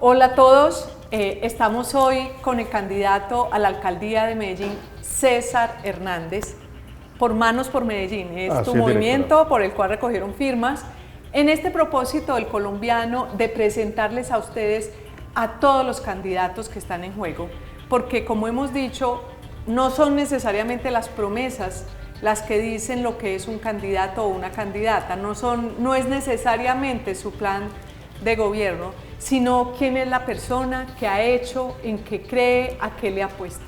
Hola a todos, estamos hoy con el candidato a la alcaldía de Medellín, César Hernández, por Manos por Medellín. Es tu movimiento por el cual recogieron firmas en este propósito del colombiano de presentarles a ustedes a todos los candidatos que están en juego, porque como hemos dicho, no son necesariamente las promesas las que dicen lo que es un candidato o una candidata, no es necesariamente su plan de gobierno, sino quién es la persona, qué ha hecho, en qué cree, a qué le apuesta.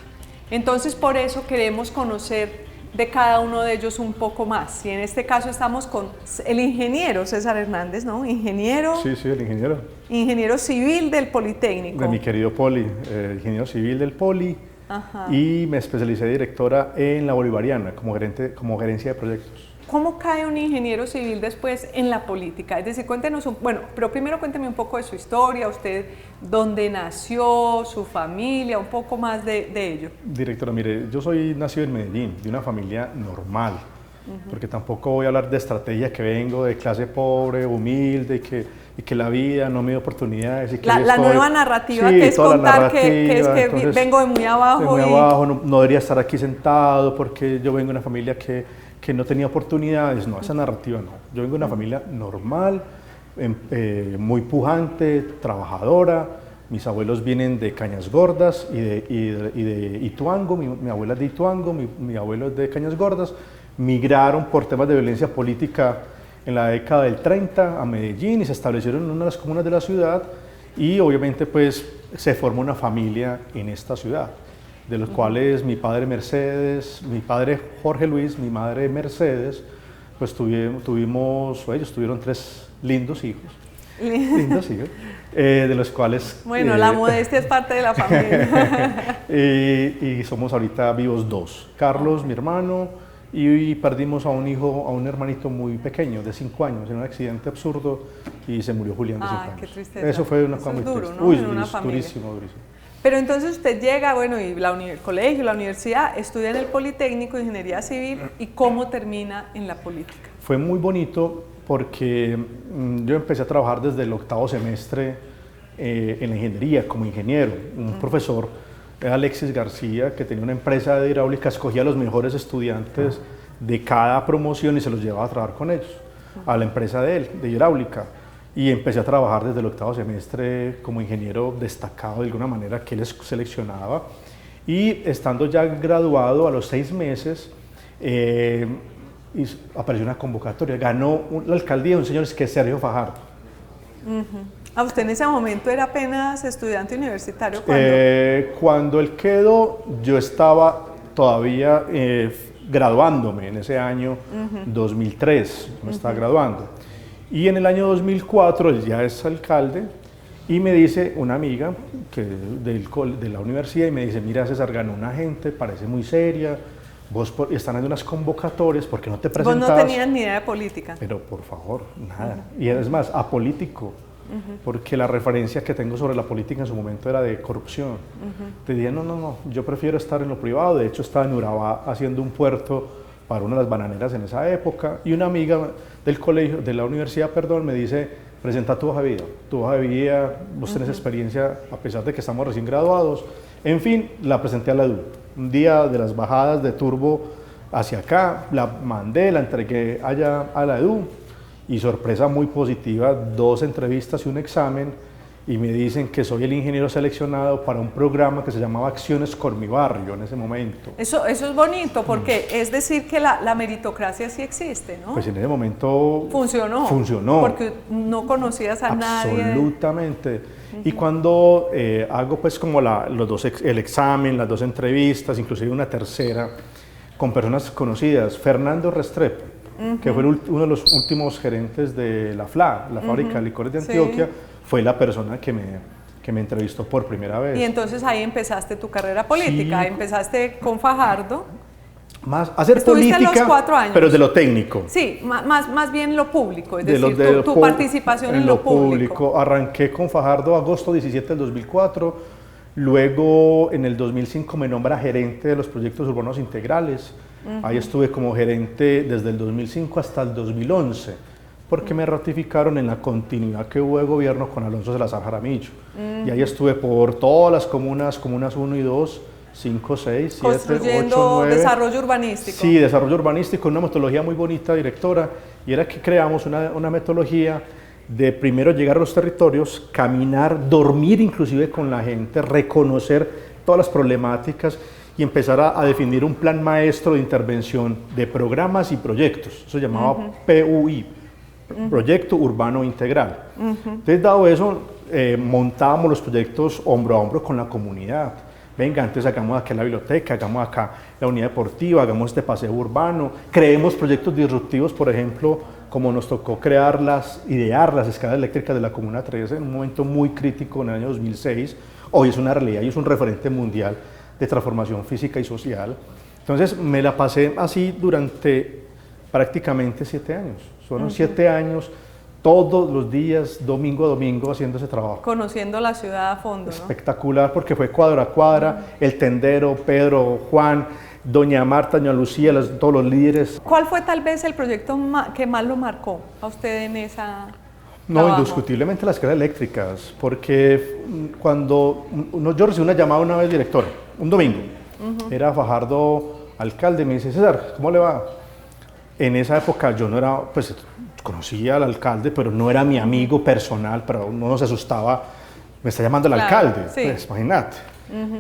Entonces por eso queremos conocer de cada uno de ellos un poco más, y en este caso estamos con el ingeniero César Hernández, ¿no? Ingeniero. Sí, el ingeniero. Ingeniero civil del Politécnico. De mi querido Poli, ingeniero civil del Poli. Ajá. Y me especialicé directora en la Bolivariana como gerencia de proyectos. ¿Cómo cae un ingeniero civil después en la política? Es decir, cuéntenos, pero primero cuénteme un poco de su historia, usted dónde nació, su familia, un poco más de ello. Directora, mire, yo soy nacido en Medellín, de una familia normal, porque tampoco voy a hablar de estrategia, que vengo de clase pobre, humilde, y que la vida no me dio oportunidades. Y que la nueva narrativa, sí, que es contar que entonces, vengo de muy abajo. No debería estar aquí sentado porque yo vengo de una familia que no tenía oportunidades. No, esa narrativa no. Yo vengo de una familia normal, muy pujante, trabajadora. Mis abuelos vienen de Cañas Gordas y de Ituango. Mi abuela es de Ituango, mi abuelo es de Cañas Gordas. Migraron por temas de violencia política en la década del 30 a Medellín y se establecieron en una de las comunas de la ciudad, y obviamente pues se formó una familia en esta ciudad, de los cuales mi padre Mercedes, mi padre Jorge Luis, mi madre Mercedes, pues ellos tuvieron 3 lindos hijos. De los cuales... Bueno, la modestia es parte de la familia. y somos ahorita vivos 2, Carlos, mi hermano, y perdimos a un hermanito muy pequeño, de 5 años, en un accidente absurdo, y se murió Julián de 5 años. Qué tristeza. Eso fue una cosa muy duro, triste. ¿no? Uy, durísimo. Pero entonces usted llega, y el colegio, la universidad, estudia en el Politécnico, Ingeniería Civil, ¿y cómo termina en la política? Fue muy bonito porque yo empecé a trabajar desde el 8º semestre en la ingeniería, como ingeniero. Un profesor, Alexis García, que tenía una empresa de hidráulica, escogía a los mejores estudiantes de cada promoción y se los llevaba a trabajar con ellos, a la empresa de él, de hidráulica. Y empecé a trabajar desde el 8º semestre como ingeniero destacado, de alguna manera, que él seleccionaba. Y estando ya graduado, a los 6 meses, apareció una convocatoria. Ganó la alcaldía un señor que es Sergio Fajardo. ¿Usted en ese momento era apenas estudiante universitario? Cuando él quedó, yo estaba todavía graduándome en ese año 2003, me estaba graduando. Y en el año 2004 él ya es alcalde, y me dice una amiga de la universidad, y me dice: mira, César, ganó una gente, parece muy seria, están haciendo unas convocatorias, ¿por qué no te presentas? Vos no tenías ni idea de política. Pero por favor, nada. Y es más, apolítico, porque la referencia que tengo sobre la política en su momento era de corrupción. Te dije: no, yo prefiero estar en lo privado. De hecho, estaba en Urabá haciendo un puerto para una de las bananeras en esa época, y una amiga del colegio, de la universidad, me dice: presenta tu hoja de vida, vos tenés experiencia, a pesar de que estamos recién graduados. En fin, la presenté a la EDU. Un día de las bajadas de turbo hacia acá, la mandé, la entregué allá a la EDU, y sorpresa muy positiva, 2 entrevistas y un examen, y me dicen que soy el ingeniero seleccionado para un programa que se llamaba Acciones con mi barrio en ese momento. Eso es bonito, porque es decir que la meritocracia sí existe, ¿no? Pues en ese momento funcionó. Porque no conocías a nadie. Absolutamente. Y cuando hago pues como el examen, las 2 entrevistas, inclusive una tercera, con personas conocidas, Fernando Restrepo, que fue uno de los últimos gerentes de la FLA, la fábrica de licores de Antioquia, fue la persona que me entrevistó por primera vez. Y entonces ahí empezaste tu carrera política, empezaste con Fajardo. Hacer política, los 4 años. Pero de lo técnico. Sí, más bien lo público, es decir, tu participación en lo público. Arranqué con Fajardo agosto 17 del 2004, luego en el 2005 me nombra gerente de los proyectos urbanos integrales. Ahí estuve como gerente desde el 2005 hasta el 2011. porque me ratificaron en la continuidad que hubo de gobierno con Alonso Salazar Jaramillo. Y ahí estuve por todas las comunas 1 y 2, 5, 6, 7, 8, 9. Construyendo desarrollo urbanístico. Sí, desarrollo urbanístico, una metodología muy bonita, directora, y era que creamos una metodología de primero llegar a los territorios, caminar, dormir inclusive con la gente, reconocer todas las problemáticas y empezar a definir un plan maestro de intervención de programas y proyectos. Eso se llamaba PUI, Proyecto Urbano Integral. Entonces, dado eso, montábamos los proyectos hombro a hombro con la comunidad. Venga, antes hagamos acá la biblioteca, hagamos acá la unidad deportiva, hagamos este paseo urbano, creemos proyectos disruptivos, por ejemplo, como nos tocó idear las escalas eléctricas de la Comuna 13 en un momento muy crítico en el año 2006. Hoy es una realidad y es un referente mundial de transformación física y social. Entonces me la pasé así durante prácticamente 7 años. Fueron 7 años, todos los días, domingo a domingo, haciendo ese trabajo. Conociendo la ciudad a fondo, ¿no? Espectacular, porque fue cuadra a cuadra, el tendero, Pedro, Juan, doña Marta, doña Lucía, todos los líderes. ¿Cuál fue tal vez el proyecto que más lo marcó a usted en esa No, trabajo? indiscutiblemente las escalas eléctricas, porque cuando yo recibí una llamada una vez, directora, un domingo, era Fajardo alcalde, me dice, César, ¿cómo le va? En esa época yo no era, pues conocía al alcalde, pero no era mi amigo personal, pero uno se asustaba, me está llamando el alcalde, sí. Pues imagínate.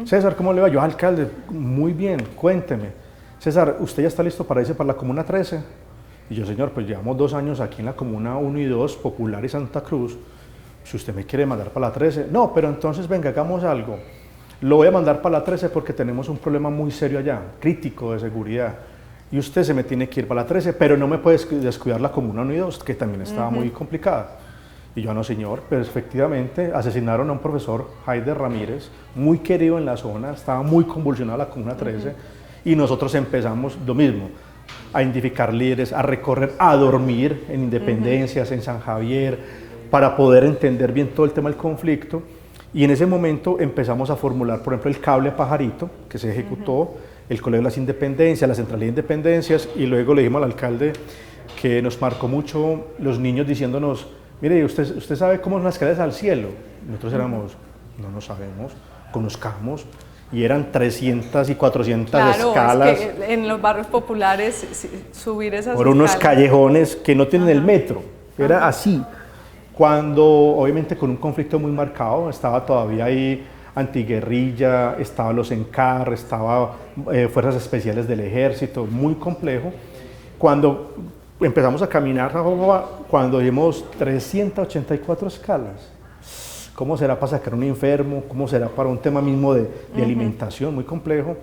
César, ¿cómo le va? Yo, alcalde, muy bien, cuénteme. César, ¿usted ya está listo para irse para la Comuna 13? Y yo, señor, pues llevamos 2 años aquí en la Comuna 1 y 2, Popular y Santa Cruz. Si usted me quiere mandar para la 13, no, pero entonces venga, hagamos algo. Lo voy a mandar para la 13 porque tenemos un problema muy serio allá, crítico de seguridad. Y usted se me tiene que ir para la 13, pero no me puede descuidar la Comuna 1 y 2, que también estaba muy complicada. Y yo, no señor, pero efectivamente asesinaron a un profesor, Haider Ramírez, muy querido en la zona, estaba muy convulsionada la Comuna 13, y nosotros empezamos lo mismo, a identificar líderes, a recorrer, a dormir en Independencias, en San Javier, para poder entender bien todo el tema del conflicto. Y en ese momento empezamos a formular, por ejemplo, el cable a Pajarito, que se ejecutó, el Colegio de las Independencias, la Centralía de Independencias, y luego le dijimos al alcalde que nos marcó mucho los niños diciéndonos, mire, ¿usted sabe cómo son las escaleras al cielo? Nosotros éramos, no sabemos, conozcamos, y eran 300 y 400 escalas. Es que en los barrios populares subir esas por unos escalas. callejones que no tienen el metro, era así. Cuando, obviamente, con un conflicto muy marcado, estaba todavía ahí antiguerrilla, estaban los ENCAR, estaban fuerzas especiales del ejército, muy complejo. Cuando empezamos a caminar, cuando vimos 384 escalas, ¿cómo será para sacar un enfermo? ¿Cómo será para un tema mismo de alimentación? Muy complejo.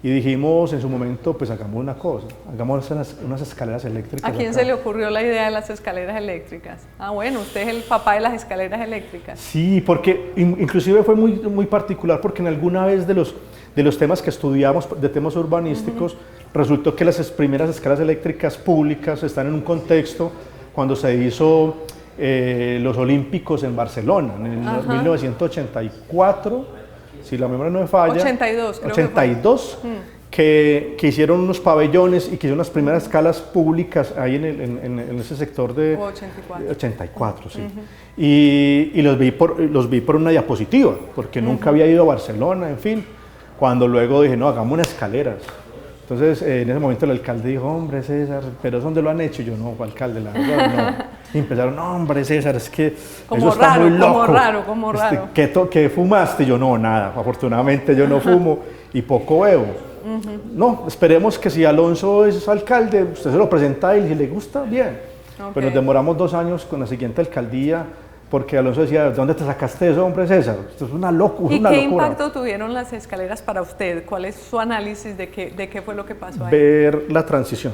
Y dijimos en su momento, pues hagamos una cosa, hagamos unas escaleras eléctricas. ¿A quién se le ocurrió la idea de las escaleras eléctricas? Ah, bueno, usted es el papá de las escaleras eléctricas. Sí, porque inclusive fue muy particular, porque en alguna vez de los temas que estudiamos, de temas urbanísticos, resultó que las primeras escaleras eléctricas públicas están en un contexto cuando se hizo los Olímpicos en Barcelona, en 1984, si la memoria no me falla. 82, creo 82, que hicieron unos pabellones y que hicieron las primeras escalas públicas ahí en ese sector de... 84. 84, sí. Y los vi por una diapositiva, porque nunca había ido a Barcelona, en fin. Cuando luego dije, no, hagamos unas escaleras. Entonces, en ese momento el alcalde dijo, hombre, César, ¿pero dónde lo han hecho? Y yo, no, alcalde, la verdad, no. Y empezaron, no, hombre, César, es que como eso está raro, muy loco. Como raro. ¿Qué fumaste? Y yo, no, nada, afortunadamente yo no fumo y poco bebo. No, esperemos que si Alonso es alcalde, usted se lo presenta y si le gusta, bien. Okay. Pero nos demoramos 2 años con la siguiente alcaldía, porque Alonso decía, ¿de dónde te sacaste eso, hombre, César? Esto es una locura. ¿Y qué impacto tuvieron las escaleras para usted? ¿Cuál es su análisis de qué fue lo que pasó ahí? Ver la transición.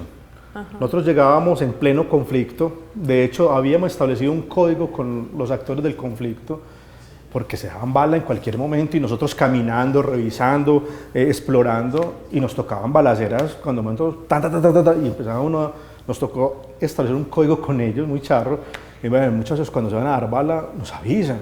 Nosotros llegábamos en pleno conflicto, de hecho habíamos establecido un código con los actores del conflicto, porque se daban bala en cualquier momento y nosotros caminando, revisando, explorando, y nos tocaban balaceras cuando momentos, y empezaba uno, nos tocó establecer un código con ellos, muy charro, y bueno, muchas veces cuando se van a dar bala nos avisan,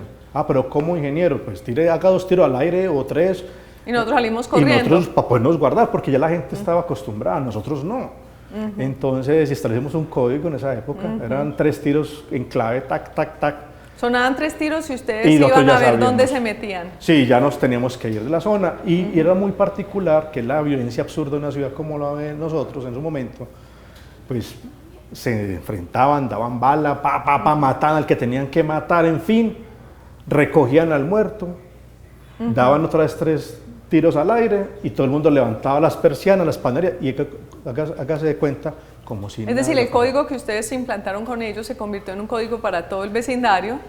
pero como ingeniero, pues haga 2 tiros al aire o 3. Y nosotros salimos corriendo. Y nosotros para podernos guardar, porque ya la gente estaba acostumbrada, nosotros no. Entonces establecimos un código en esa época, eran 3 tiros en clave, tac, tac, tac. Sonaban 3 tiros y ustedes iban a ver dónde se metían. Sí, ya nos teníamos que ir de la zona y era muy particular que la violencia absurda de una ciudad como la de nosotros en su momento, pues se enfrentaban, daban bala, mataban al que tenían que matar, en fin, recogían al muerto, daban otra vez 3 tiros al aire y todo el mundo levantaba las persianas, las panaderías y hágase de cuenta como si Es decir, el código que ustedes implantaron con ellos se convirtió en un código para todo el vecindario.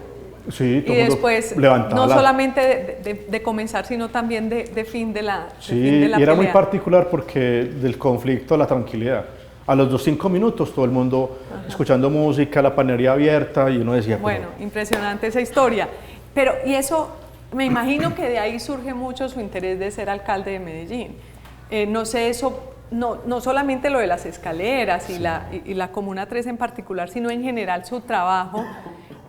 Sí, y después no solamente de comenzar, sino también de fin de la Sí, de fin de la y era pelea. muy particular porque del conflicto a la tranquilidad. A los 5 minutos todo el mundo escuchando música, la panadería abierta y uno decía... Bueno, impresionante esa historia. Pero, y eso, me imagino que de ahí surge mucho su interés de ser alcalde de Medellín. No sé, eso, no solamente lo de las escaleras y la Comuna 3 en particular, sino en general su trabajo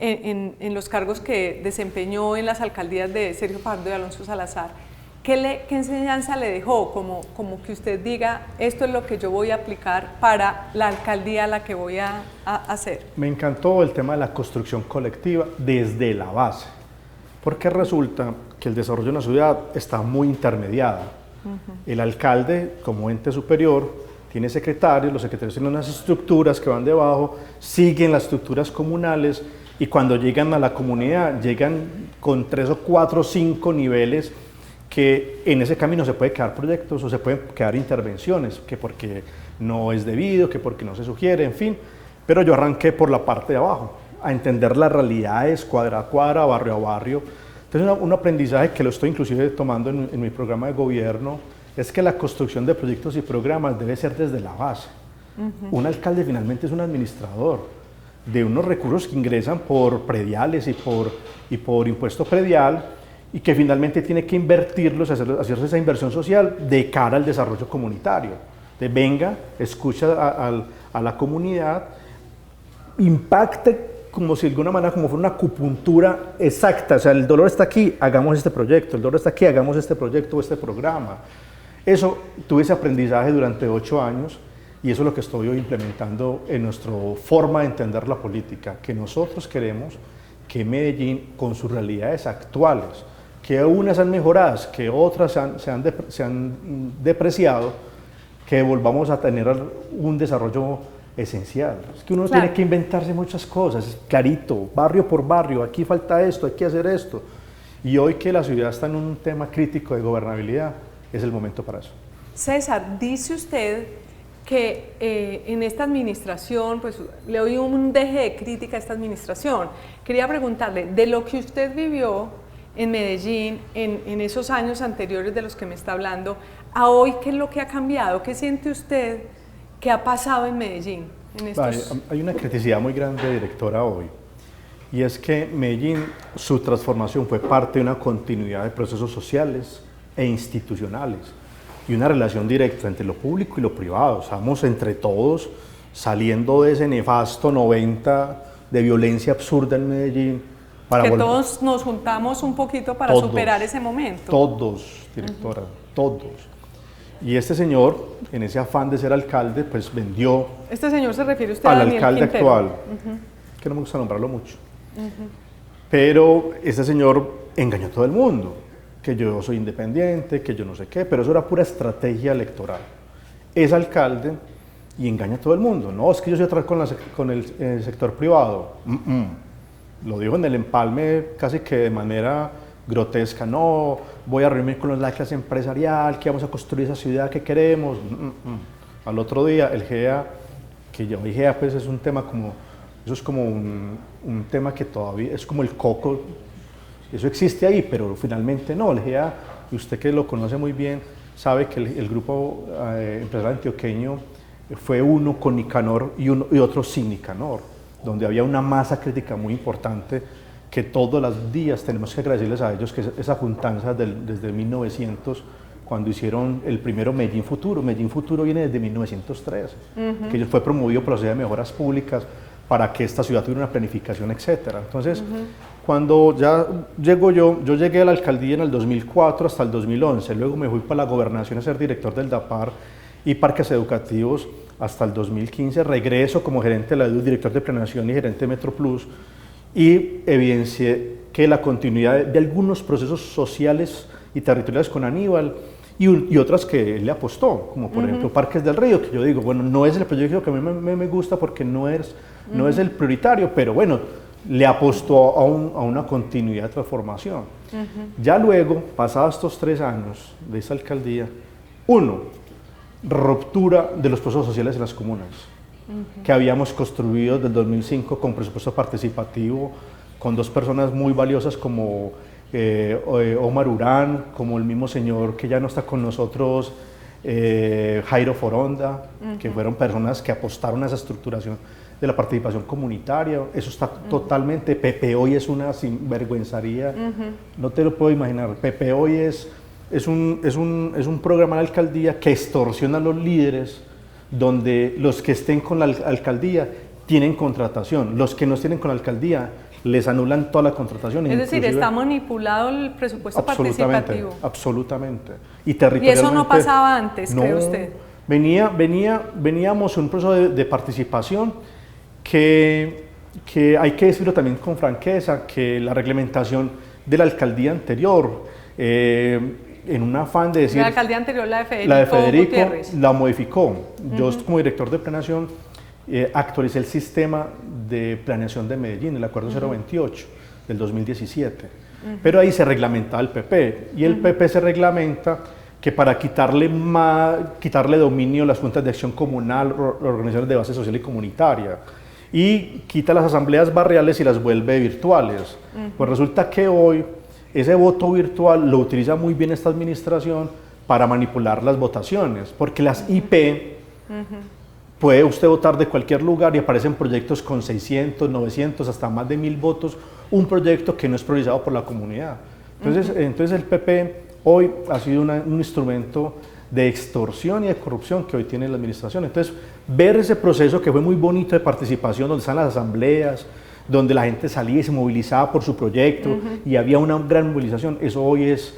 en los cargos que desempeñó en las alcaldías de Sergio Fajardo y Alonso Salazar. ¿Qué enseñanza le dejó? Como que usted diga, esto es lo que yo voy a aplicar para la alcaldía a la que voy a hacer. Me encantó el tema de la construcción colectiva desde la base, porque resulta que el desarrollo de una ciudad está muy intermediada. El alcalde, como ente superior, tiene secretarios, los secretarios tienen unas estructuras que van debajo, siguen las estructuras comunales y cuando llegan a la comunidad, llegan con 3 o 4 o 5 niveles que en ese camino se pueden quedar proyectos o se pueden quedar intervenciones, que porque no es debido, que porque no se sugiere, en fin. Pero yo arranqué por la parte de abajo, a entender las realidades cuadra a cuadra, barrio a barrio. Entonces un aprendizaje que lo estoy inclusive tomando en mi programa de gobierno, es que la construcción de proyectos y programas debe ser desde la base. Un alcalde finalmente es un administrador de unos recursos que ingresan por prediales y por impuesto predial, y que finalmente tiene que invertirlos, hacerse esa inversión social de cara al desarrollo comunitario. De venga, escucha a la comunidad, impacte como si de alguna manera como fuera una acupuntura exacta, o sea, el dolor está aquí, hagamos este proyecto, el dolor está aquí, hagamos este proyecto o este programa. Eso, tuve ese aprendizaje durante 8 años y eso es lo que estoy hoy implementando en nuestra forma de entender la política, que nosotros queremos que Medellín, con sus realidades actuales, que unas han mejorado, que otras se han depreciado, que volvamos a tener un desarrollo esencial. Es que uno tiene que inventarse muchas cosas, clarito, barrio por barrio, aquí falta esto, hay que hacer esto. Y hoy que la ciudad está en un tema crítico de gobernabilidad, es el momento para eso. César, dice usted que en esta administración, pues le doy un deje de crítica a esta administración. Quería preguntarle, de lo que usted vivió en Medellín, en esos años anteriores de los que me está hablando, a hoy, ¿qué es lo que ha cambiado? ¿Qué siente usted que ha pasado en Medellín? Hay una criticidad muy grande, directora, hoy, y es que Medellín, su transformación fue parte de una continuidad de procesos sociales e institucionales y una relación directa entre lo público y lo privado. Estamos entre todos saliendo de ese nefasto 90 de violencia absurda en Medellín. Que todos nos juntamos un poquito para superar ese momento. Todos, directora, todos. Y este señor, en ese afán de ser alcalde, pues vendió... Este señor se refiere usted a al Daniel alcalde Quintero. actual, que no me gusta nombrarlo mucho. Pero este señor engañó a todo el mundo, que yo soy independiente, que yo no sé qué, pero eso era pura estrategia electoral. Es alcalde y engaña a todo el mundo. No, es que yo soy atrás con el sector privado. Lo dijo en el empalme casi que de manera grotesca. No, voy a reunirme con la clase empresarial, que vamos a construir esa ciudad que queremos. Al otro día el GEA, que yo dije, GEA pues es un tema como, eso es como un tema que todavía es como el coco, eso existe ahí, pero finalmente no. El GEA, y usted que lo conoce muy bien, sabe que el grupo empresarial antioqueño fue uno con Nicanor y otro sin Nicanor, donde había una masa crítica muy importante que todos los días tenemos que agradecerles a ellos, que esa juntanza desde 1900, cuando hicieron el primero Medellín Futuro. Medellín Futuro viene desde 1903, que ellos fue promovido por la Sociedad de Mejoras Públicas para que esta ciudad tuviera una planificación, etc. Entonces, cuando ya yo llegué a la alcaldía en el 2004 hasta el 2011, luego me fui para la gobernación a ser director del DAPAR y parques educativos hasta el 2015, regreso como gerente de la EDU, director de planeación y gerente de MetroPlus, y evidencié que la continuidad de algunos procesos sociales y territoriales con Aníbal y otras que él le apostó, como por ejemplo Parques del Río, que yo digo, bueno, no es el proyecto que a mí me gusta porque no es el prioritario, pero bueno, le apostó a una continuidad de transformación. Ya luego, pasados estos 3 años de esa alcaldía, ruptura de los procesos sociales en las comunas, que habíamos construido desde el 2005 con presupuesto participativo, con 2 personas muy valiosas como Omar Urán, como el mismo señor que ya no está con nosotros, Jairo Foronda, que fueron personas que apostaron a esa estructuración de la participación comunitaria. Eso está totalmente, Pepe hoy es una sinvergüenzaría, no te lo puedo imaginar. Pepe hoy es un programa de la alcaldía que extorsiona a los líderes, donde los que estén con la alcaldía tienen contratación, los que no tienen con la alcaldía les anulan toda la contratación. Es decir, está manipulado el presupuesto participativo. Absolutamente. Y territorialmente. ¿Y eso no pasaba antes, no, cree usted? Veníamos en un proceso de participación que hay que decirlo también con franqueza, que la reglamentación de la alcaldía anterior, en un afán de decir... La alcaldía anterior, la de Federico Gutiérrez, la modificó. Yo como director de planeación actualicé el sistema de planeación de Medellín, el acuerdo 028 del 2017, pero ahí se reglamentaba el PP, y el PP se reglamenta que para quitarle dominio a las juntas de acción comunal, organizaciones de base social y comunitaria, y quita las asambleas barriales y las vuelve virtuales. Pues resulta que hoy ese voto virtual lo utiliza muy bien esta administración para manipular las votaciones, porque las IP puede usted votar de cualquier lugar y aparecen proyectos con 600, 900, hasta más de 1000 votos, un proyecto que no es priorizado por la comunidad. Entonces el PP hoy ha sido un instrumento de extorsión y de corrupción que hoy tiene la administración. Entonces, ver ese proceso que fue muy bonito de participación, donde están las asambleas, donde la gente salía y se movilizaba por su proyecto y había una gran movilización, eso hoy es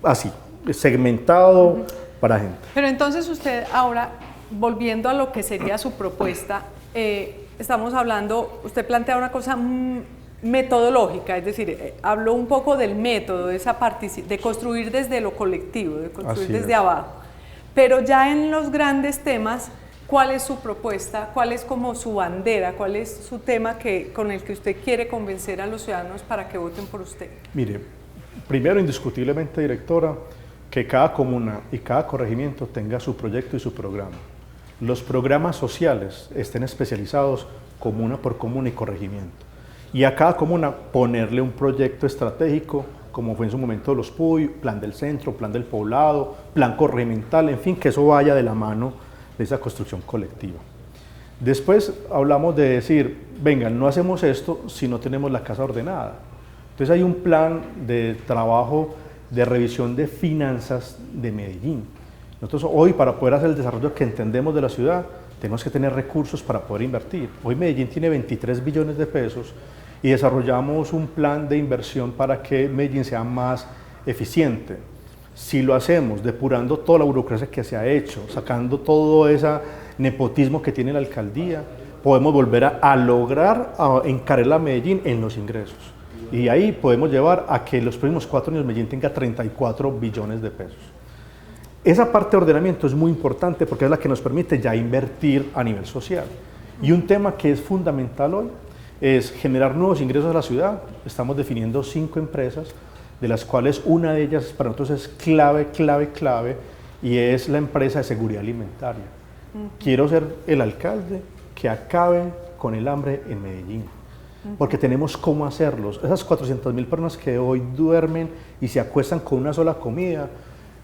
así, segmentado para gente. Pero entonces usted ahora, volviendo a lo que sería su propuesta, estamos hablando, usted plantea una cosa metodológica, es decir, habló un poco del método, de construir desde lo colectivo, de construir desde abajo, pero ya en los grandes temas, ¿cuál es su propuesta? ¿Cuál es como su bandera? ¿Cuál es su tema con el que usted quiere convencer a los ciudadanos para que voten por usted? Mire, primero, indiscutiblemente, directora, que cada comuna y cada corregimiento tenga su proyecto y su programa. Los programas sociales estén especializados comuna por comuna y corregimiento. Y a cada comuna ponerle un proyecto estratégico, como fue en su momento los PUY, plan del centro, plan del poblado, plan corregimental, en fin, que eso vaya de la mano de esa construcción colectiva. Después hablamos de decir, vengan, no hacemos esto si no tenemos la casa ordenada. Entonces hay un plan de trabajo de revisión de finanzas de Medellín. Nosotros hoy, para poder hacer el desarrollo que entendemos de la ciudad, tenemos que tener recursos para poder invertir. Hoy Medellín tiene 23 billones de pesos y desarrollamos un plan de inversión para que Medellín sea más eficiente. Si lo hacemos depurando toda la burocracia que se ha hecho, sacando todo ese nepotismo que tiene la alcaldía, podemos volver a lograr encarar a Medellín en los ingresos. Y ahí podemos llevar a que los próximos 4 años Medellín tenga 34 billones de pesos. Esa parte de ordenamiento es muy importante porque es la que nos permite ya invertir a nivel social. Y un tema que es fundamental hoy es generar nuevos ingresos a la ciudad. Estamos definiendo 5 empresas, de las cuales una de ellas para nosotros es clave, y es la empresa de seguridad alimentaria. Quiero ser el alcalde que acabe con el hambre en Medellín, porque tenemos cómo hacerlos. Esas 400.000 personas que hoy duermen y se acuestan con una sola comida,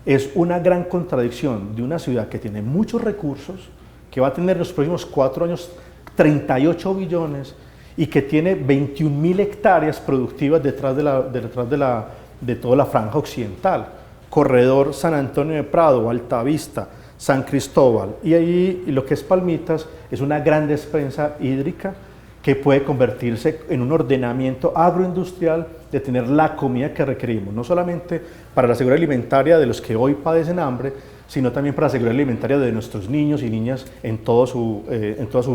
es una gran contradicción de una ciudad que tiene muchos recursos, que va a tener en los próximos 4 años 38 billones y que tiene 21.000 hectáreas productivas detrás de toda la franja occidental, corredor San Antonio de Prado, Altavista, San Cristóbal, y ahí lo que es Palmitas es una gran despensa hídrica que puede convertirse en un ordenamiento agroindustrial de tener la comida que requerimos, no solamente para la seguridad alimentaria de los que hoy padecen hambre, sino también para la seguridad alimentaria de nuestros niños y niñas en toda su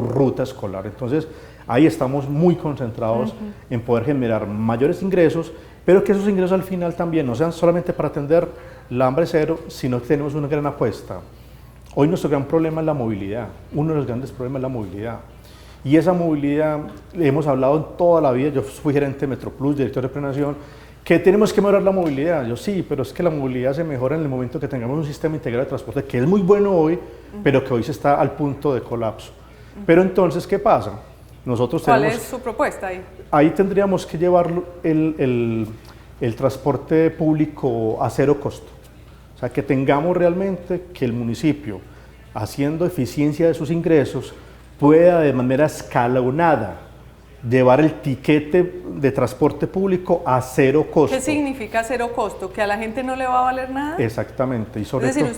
ruta escolar. Entonces, ahí estamos muy concentrados en poder generar mayores ingresos, pero que esos ingresos al final también no sean solamente para atender la hambre cero, sino que tenemos una gran apuesta. Hoy nuestro gran problema es la movilidad, uno de los grandes problemas es la movilidad. Y esa movilidad, hemos hablado toda la vida, yo fui gerente de Metroplus, director de planeación, que tenemos que mejorar la movilidad. Yo sí, pero es que la movilidad se mejora en el momento que tengamos un sistema integrado de transporte que es muy bueno hoy, pero que hoy se está al punto de colapso. Pero entonces, ¿qué pasa? Nosotros ¿Cuál es su propuesta ahí? Ahí tendríamos que llevar el transporte público a cero costo. O sea, que tengamos realmente que el municipio, haciendo eficiencia de sus ingresos, pueda de manera escalonada llevar el tiquete de transporte público a cero costo. ¿Qué significa cero costo? ¿Que a la gente no le va a valer nada? Exactamente. Y sobre es decir,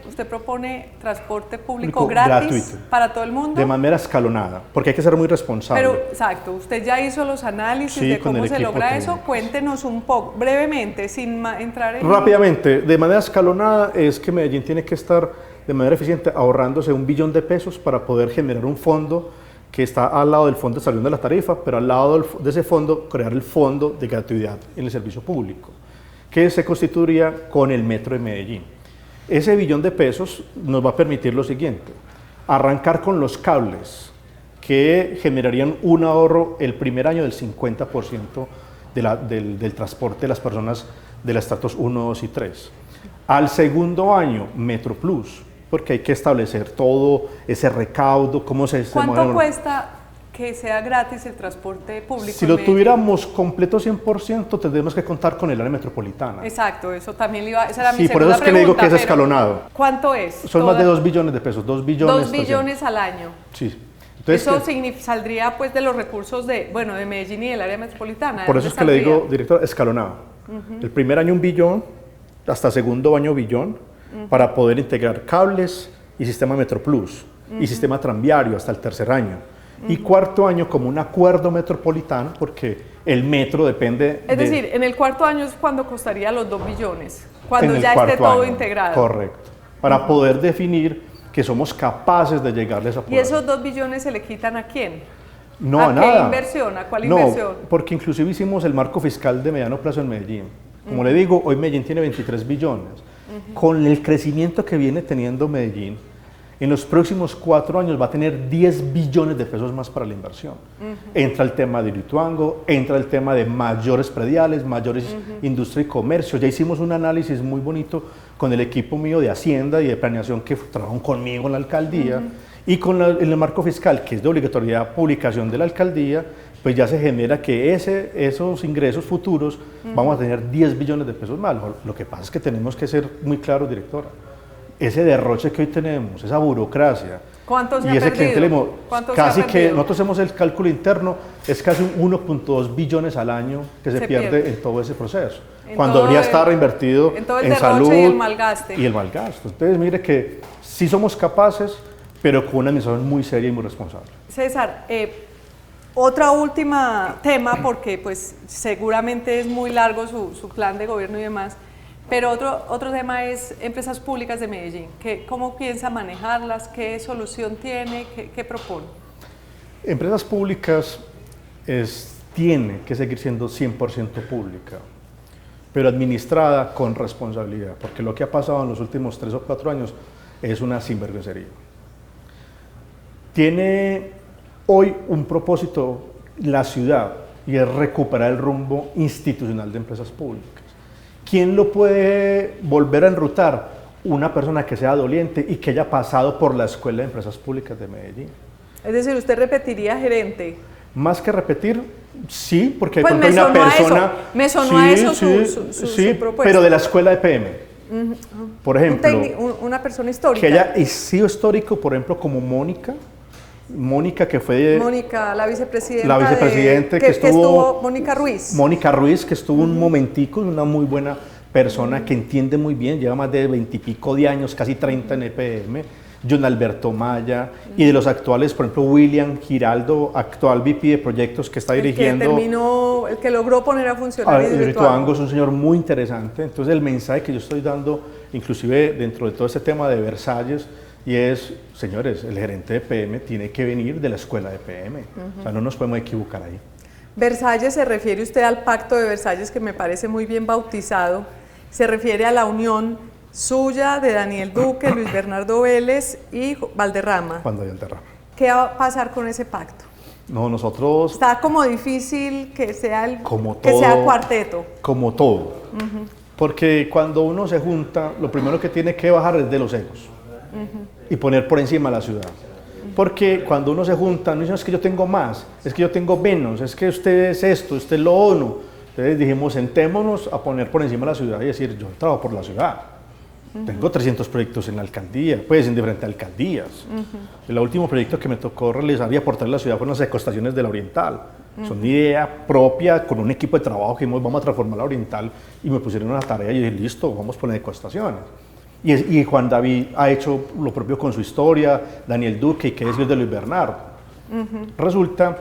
usted propone transporte público gratis gratuito, para todo el mundo. De manera escalonada, porque hay que ser muy responsable. Pero, exacto, usted ya hizo los análisis de cómo se logra eso. Cuéntenos un poco, brevemente, sin entrar en... Rápidamente, de manera escalonada es que Medellín tiene que estar de manera eficiente ahorrándose 1 billón de pesos para poder generar un fondo que está al lado del fondo de estabilización de la tarifa, pero al lado de ese fondo crear el fondo de gratuidad en el servicio público, que se constituiría con el Metro de Medellín. Ese billón de pesos nos va a permitir lo siguiente: arrancar con los cables, que generarían un ahorro el primer año del 50% del transporte de las personas de los estratos 1, 2 y 3. Al segundo año, Metro Plus, porque hay que establecer todo ese recaudo, cómo se... ¿Cuánto cuesta que sea gratis el transporte público? Si lo tuviéramos completo 100%, tendríamos que contar con el área metropolitana. Exacto, eso también esa era mi segunda pregunta. Sí, por eso es que le digo que es escalonado. ¿Cuánto es? Son más de 2 billones de pesos, 2 billones. 2 billones al año. Sí. Entonces, eso saldría pues de los recursos de Medellín y del área metropolitana. Por eso es que le digo, director, escalonado. El primer año 1 billón, hasta segundo año 1 billón, para poder integrar cables y sistema Metroplus y sistema tranviario hasta el tercer año. Y cuarto año como un acuerdo metropolitano, porque el metro depende... Es decir, en el cuarto año es cuando costaría los 2 billones, cuando ya esté todo integrado. Correcto, para poder definir que somos capaces de llegarles a población. ¿Y esos 2 billones se le quitan a quién? No, a nada. ¿Qué inversión? ¿A cuál inversión? No, porque inclusive hicimos el marco fiscal de mediano plazo en Medellín. Como le digo, hoy Medellín tiene 23 billones. Con el crecimiento que viene teniendo Medellín, en los próximos 4 años va a tener 10 billones de pesos más para la inversión. Entra el tema de Hidroituango, entra el tema de mayores prediales, mayores industria y comercio. Ya hicimos un análisis muy bonito con el equipo mío de Hacienda y de Planeación que trabajan conmigo en la alcaldía y con el marco fiscal, que es de obligatoriedad publicación de la alcaldía, pues ya se genera que esos ingresos futuros vamos a tener 10 billones de pesos más. Lo que pasa es que tenemos que ser muy claros, directora. Ese derroche que hoy tenemos, esa burocracia, ¿cuánto se y ha ese perdido? casi que nosotros hacemos el cálculo interno, es casi un 1.2 billones al año que se pierde en todo ese proceso, cuando habría estado reinvertido en salud y el malgaste. Y el malgasto. Entonces, mire que sí somos capaces, pero con una administración muy seria y muy responsable. César, otra última tema, porque pues seguramente es muy largo su plan de gobierno y demás, pero otro tema es empresas públicas de Medellín. ¿Cómo piensa manejarlas? ¿Qué solución tiene? ¿Qué propone? Empresas públicas tiene que seguir siendo 100% pública, pero administrada con responsabilidad, porque lo que ha pasado en los últimos 3 o 4 años es una sinvergüencería. Tiene hoy un propósito la ciudad y es recuperar el rumbo institucional de empresas públicas. ¿Quién lo puede volver a enrutar? Una persona que sea doliente y que haya pasado por la Escuela de Empresas Públicas de Medellín. Es decir, ¿usted repetiría gerente? Más que repetir, sí, porque pues hay una persona... Me sonó a eso su propuesta. Pero de la Escuela de PM. Por ejemplo, una persona histórica. Que haya sido histórico, por ejemplo, como Mónica, que fue... Mónica, la vicepresidenta. La vicepresidente que estuvo... Mónica Ruiz. Mónica Ruiz, que estuvo un momentico, una muy buena persona que entiende muy bien, lleva más de 20 y pico de años, casi 30 en EPM. John Alberto Maya, y de los actuales, por ejemplo, William Giraldo, actual VP de proyectos que está dirigiendo... el que logró poner a funcionar Hidroituango. Es un señor muy interesante. Entonces el mensaje que yo estoy dando inclusive dentro de todo este tema de Versalles, y es, señores, el gerente de PM tiene que venir de la escuela de PM, o sea, no nos podemos equivocar ahí. Versalles, se refiere usted al pacto de Versalles, que me parece muy bien bautizado, se refiere a la unión suya, de Daniel Duque, Luis Bernardo Vélez y Valderrama. Juan David Valderrama. ¿Qué va a pasar con ese pacto? No, nosotros... Está como difícil que sea que sea cuarteto. Como todo. Porque cuando uno se junta, lo primero que tiene que bajar es de los egos y poner por encima la ciudad. Porque cuando uno se junta, no dicen es que yo tengo más, es que yo tengo menos, es que usted es esto, usted es lo otro. Entonces dijimos, sentémonos a poner por encima la ciudad y decir, yo trabajo por la ciudad. Tengo 300 proyectos en la alcaldía, pues en diferentes alcaldías. El último proyecto que me tocó realizar y aportar a la ciudad fueron las ecoestaciones de la Oriental. Son una idea propia, con un equipo de trabajo que dijimos, vamos a transformar la Oriental, y me pusieron una tarea y dije, listo, vamos a poner ecoestaciones. Y Juan David ha hecho lo propio con su historia, Daniel Duque, y qué decir de Luis Bernardo. Resulta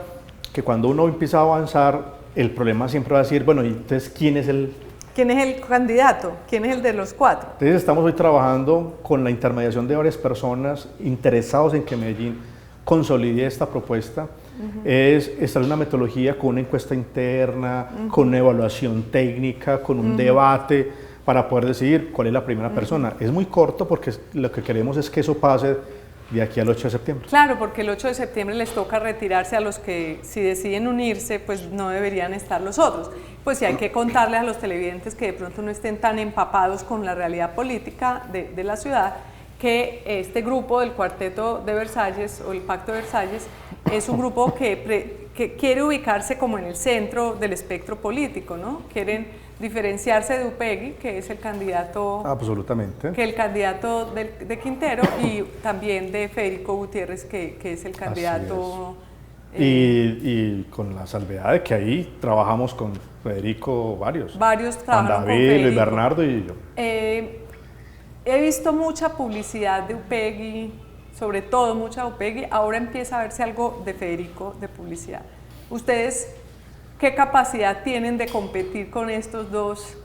que cuando uno empieza a avanzar, el problema siempre va a decir, bueno, ¿y entonces quién es el candidato? ¿Quién es el de los cuatro? Entonces estamos hoy trabajando con la intermediación de varias personas interesados en que Medellín consolide esta propuesta. Es establecer una metodología con una encuesta interna, con una evaluación técnica, con un debate para poder decidir cuál es la primera persona. Es muy corto porque lo que queremos es que eso pase de aquí al 8 de septiembre. Claro, porque el 8 de septiembre les toca retirarse a los que, si deciden unirse, pues no deberían estar los otros. Pues sí, hay que contarles a los televidentes que de pronto no estén tan empapados con la realidad política de la ciudad, que este grupo del Cuarteto de Versalles, o el Pacto de Versalles, es un grupo que quiere ubicarse como en el centro del espectro político, ¿no? Quieren diferenciarse de Upegui, que es el candidato... Absolutamente. Que el candidato de Quintero, y también de Federico Gutiérrez, que es el candidato... Y con la salvedad de que ahí trabajamos con Federico varios. Varios trabajaron con David, Luis Bernardo y yo. He visto mucha publicidad de Upegui, sobre todo mucha de Upegui. Ahora empieza a verse algo de Federico de publicidad. ¿Ustedes qué capacidad tienen de competir con estos dos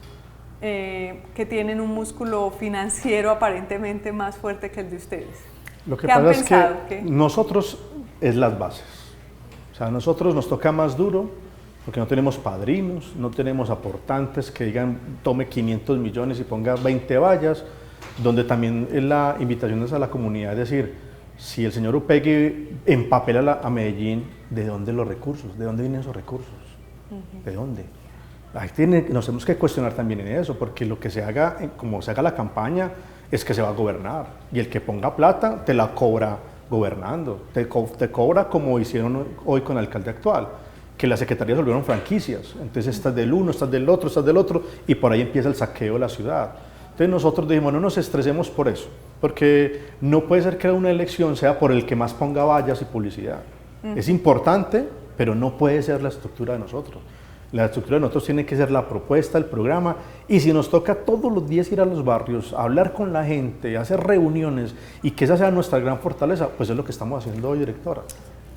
que tienen un músculo financiero aparentemente más fuerte que el de ustedes? Lo que pasa es que nosotros es las bases. O sea, a nosotros nos toca más duro porque no tenemos padrinos, no tenemos aportantes que digan tome 500 millones y ponga 20 vallas, donde también es la invitación es a la comunidad, es decir, si el señor Upegui empapela a Medellín, ¿de dónde los recursos? ¿De dónde vienen esos recursos? ¿De dónde? Ahí nos tenemos que cuestionar también en eso, porque lo que se haga, como se haga la campaña, es que se va a gobernar, y el que ponga plata te la cobra gobernando, te cobra como hicieron hoy con el alcalde actual, que las secretarías volvieron franquicias, entonces estás del uno, estás del otro, y por ahí empieza el saqueo de la ciudad. Entonces nosotros dijimos, no nos estresemos por eso, porque no puede ser que una elección sea por el que más ponga vallas y publicidad. Es importante, pero no puede ser la estructura de nosotros. La estructura de nosotros tiene que ser la propuesta, el programa, y si nos toca todos los días ir a los barrios, hablar con la gente, hacer reuniones, y que esa sea nuestra gran fortaleza, pues es lo que estamos haciendo hoy, directora.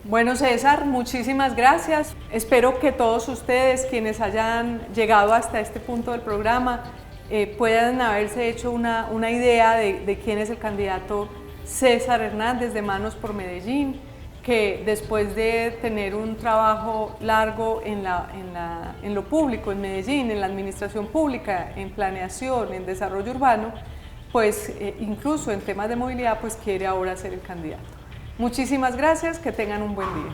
Bueno, César, muchísimas gracias. Espero que todos ustedes, quienes hayan llegado hasta este punto del programa, puedan haberse hecho una idea de quién es el candidato César Hernández de Manos por Medellín, que después de tener un trabajo largo en lo público, en Medellín, en la administración pública, en planeación, en desarrollo urbano, pues incluso en temas de movilidad, pues quiere ahora ser el candidato. Muchísimas gracias, que tengan un buen día.